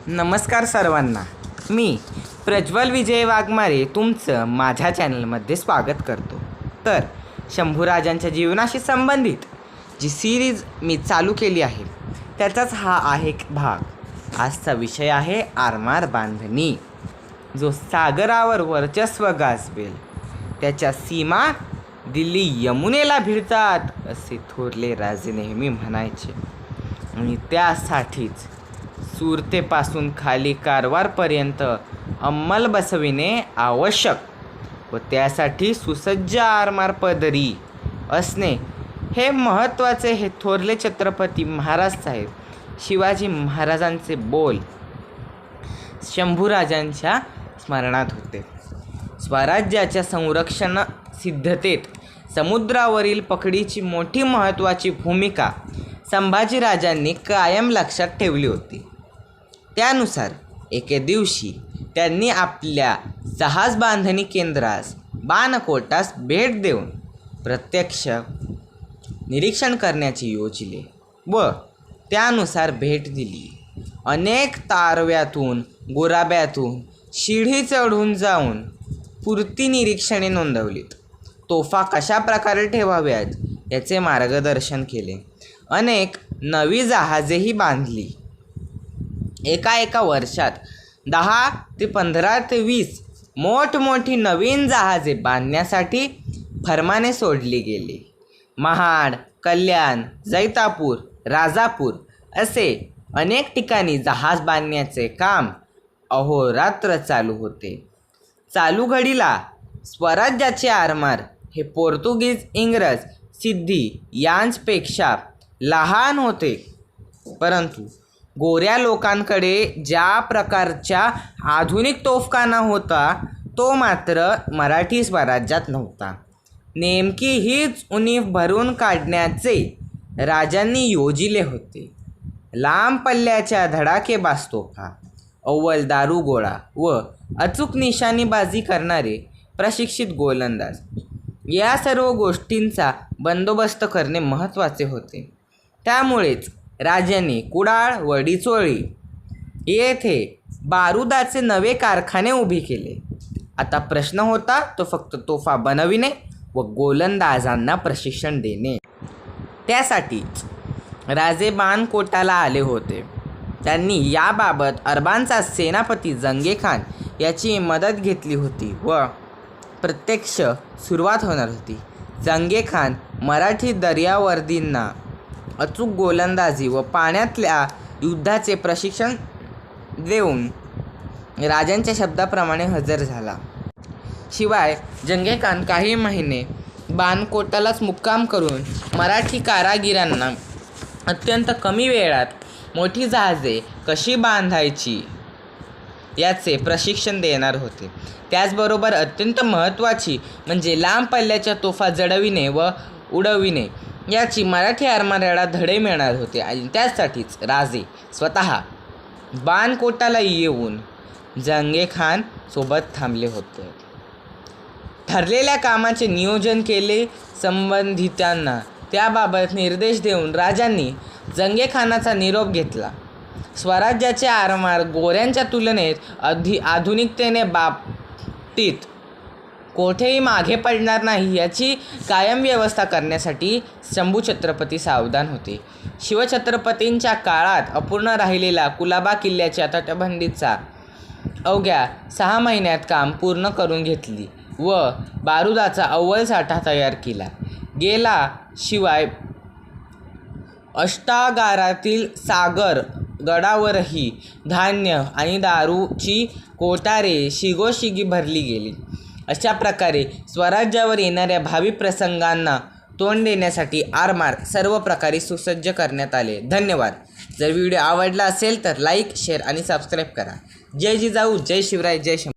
नमस्कार सर्वांना, मी प्रज्वल विजय वाघमारे तुमचं माझ्या चॅनलमध्ये स्वागत करतो. तर शंभूराजांच्या जीवनाशी संबंधित जी सिरीज मी चालू केली आहे त्याचाच हा आहे एक भाग. आजचा विषय आहे आरमार बांधणी. जो सागरावर वर्चस्व गाजवेल त्याच्या सीमा दिल्ली यमुनेला भिडतात असे थोरले राजे नेहमी म्हणायचे. आणि त्यासाठीच सुरतेपासून खाली कारवारपर्यंत अंमल बसविणे आवश्यक व त्यासाठी सुसज्ज आरमार पदरी असणे हे महत्त्वाचे. हे थोरले छत्रपती महाराज साहेब शिवाजी महाराजांचे बोल शंभूराजांच्या स्मरणात होते. स्वराज्याच्या संरक्षण सिद्धतेत समुद्रावरील पकडीची मोठी महत्त्वाची भूमिका संभाजीराजांनी कायम लक्षात ठेवली होती. त्यानुसार एके दिवशी त्यांनी आपल्या जहाज बांधणी केंद्रास बाणकोटास भेट देऊन प्रत्यक्ष निरीक्षण करण्याचे योजिले व त्यानुसार भेट दिली. अनेक तारव्यातून गोराब्यातून शिडी चढून जाऊन पुरती निरीक्षणे नोंदवलीत. तोफा कशा प्रकारे ठेवाव्यात याचे मार्गदर्शन केले. अनेक नवी जहाजेही बांधली. एका वर्षात 10 ते 15 ते 20 मोठमोठी नवीन जहाजे बांधण्यासाठी फरमाने सोडली गेली. महाड, कल्याण, जैतापूर, राजापूर असे अनेक ठिकाणी जहाज बांधण्याचे काम अहोरात्र चालू होते. चालू घडीला स्वराज्याचे आरमार हे पोर्तुगीज, इंग्रज, सिद्धी यांपेक्षा लहान होते. परंतु गोऱ्या लोकांकडे ज्या प्रकारच्या आधुनिक तोफखाना होता तो मात्र मराठी स्वराज्यात नव्हता. नेमकी हीच उणीव भरून काढण्याचे राजांनी योजिले होते. लांब पल्ल्याच्या धडाकेबाज तोफा, अव्वल दारुगोळा व अचूक निशाणेबाजी करणारे प्रशिक्षित गोलंदाज या सर्व गोष्टींचा बंदोबस्त करणे महत्त्वाचे होते. त्यामुळेच राजांनी कुडाळ व डिचोळी येथे बारुदाचे नवे कारखाने उभे केले. आता प्रश्न होता तो फक्त तोफा बनविणे व गोलंदाजांना प्रशिक्षण देणे. त्यासाठीच राजे बाणकोटाला आले होते. त्यांनी याबाबत अरबांचा सेनापती जंगे खान याची मदत घेतली होती व प्रत्यक्ष सुरुवात होणार होती. जंगे खान मराठी दर्यावर्दींना अचूक गोलंदाजी व पाण्यातल्या युद्धाचे प्रशिक्षण देऊन राजांच्या शब्दाप्रमाणे हजर झाला. शिवाय जंगे खान काही महिने बाणकोटालाच मुक्काम करून मराठी कारागिरांना अत्यंत कमी वेळात मोठी जहाजे कशी बांधायची याचे प्रशिक्षण देणार होते. त्याचबरोबर अत्यंत महत्त्वाची म्हणजे लांब पल्ल्याच्या तोफा जडविणे व उडविणे याची मराठी आरमाराला धडे मिळणार होते. आणि त्यासाठीच राजे स्वतः बाणकोटाला येऊन जंगे खान सोबत थांबले होते. ठरलेल्या कामाचे नियोजन केले. संबंधितांना त्याबाबत निर्देश देऊन राजांनी जंगे खानाचा निरोप घेतला. स्वराज्याचे आरमार गोऱ्यांच्या तुलनेत आधुनिकतेने बाबतीत कोठेही मागे पडणार नाही याची कायम व्यवस्था करण्यासाठी शंभू छत्रपती सावधान होते. शिवछत्रपतींच्या काळात अपूर्ण राहिलेला कुलाबा किल्ल्याच्या तटबंदीचा अवघ्या 6 महिन्यात काम पूर्ण करून घेतली व बारुदाचा अव्वल साठा तयार केला गेला. शिवाय अष्टागारातील सागर गडावरही धान्य आणि दारूची कोठारे शिगोशिगी भरली गेली. अशा प्रकारे स्वराज्यावर येणाऱ्या भावी प्रसंगांना तोंड देण्यासाठी आरमार सर्व प्रकारे सुसज्ज करण्यात आले. धन्यवाद. जर व्हिडिओ आवडला असेल तर लाईक, शेअर आणि सबस्क्राईब करा. जय जिजाऊ, जय शिवराय, जय शंभू.